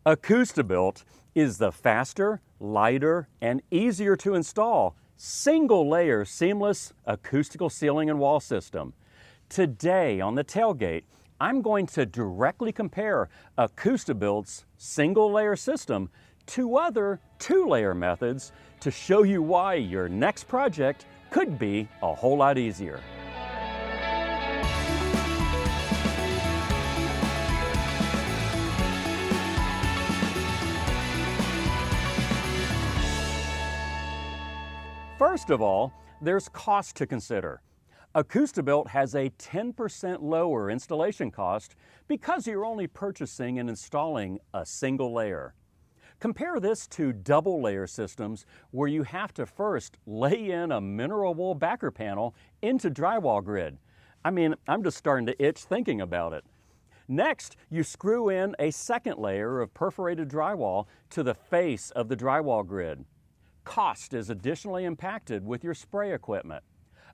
Acoustibuilt is the faster, lighter, and easier to install single-layer seamless acoustical ceiling and wall system. Today on the Tailgate, I'm going to directly compare Acoustibuilt's single-layer system to other two-layer methods to show you why your next project could be a whole lot easier. First of all, there's cost to consider. Acoustibuilt has a 10% lower installation cost because you're only purchasing and installing a single layer. Compare this to double layer systems where you have to first lay in a mineral wool backer panel into drywall grid. I mean, I'm just starting to itch thinking about it. Next, you screw in a second layer of perforated drywall to the face of the drywall grid. Cost is additionally impacted with your spray equipment.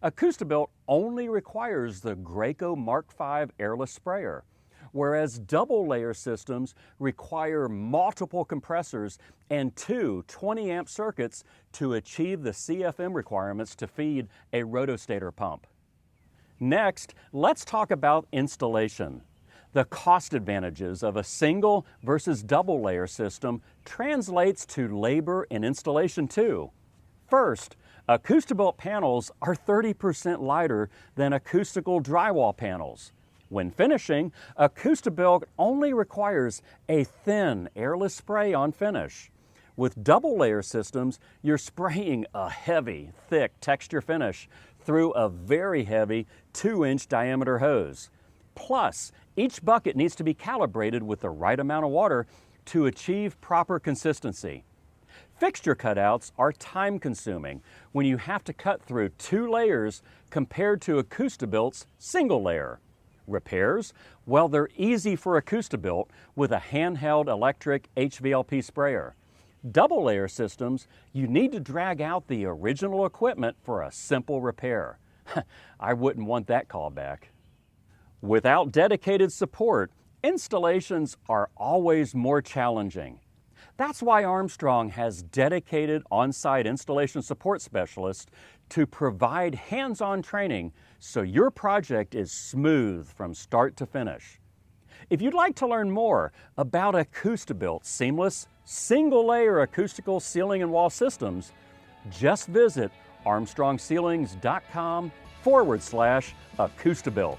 Acoustibuilt only requires the Graco Mark V airless sprayer, whereas double layer systems require multiple compressors and two 20-amp circuits to achieve the CFM requirements to feed a rotostator pump. Next, let's talk about installation. The cost advantages of a single versus double layer system translates to labor and installation too. First, Acoustibuilt panels are 30% lighter than acoustical drywall panels. When finishing, Acoustibuilt only requires a thin, airless spray on finish. With double layer systems, you're spraying a heavy, thick texture finish through a very heavy 2-inch diameter hose. Plus, each bucket needs to be calibrated with the right amount of water to achieve proper consistency. Fixture cutouts are time-consuming when you have to cut through 2 layers compared to Acoustibuilt's single layer. Repairs? Well, they're easy for Acoustibuilt with a handheld electric HVLP sprayer. Double layer systems, you need to drag out the original equipment for a simple repair. I wouldn't want that call back. Without dedicated support, installations are always more challenging. That's why Armstrong has dedicated on-site installation support specialists to provide hands-on training so your project is smooth from start to finish. If you'd like to learn more about Acoustibuilt's seamless, single-layer acoustical ceiling and wall systems, just visit armstrongceilings.com/Acoustibuilt.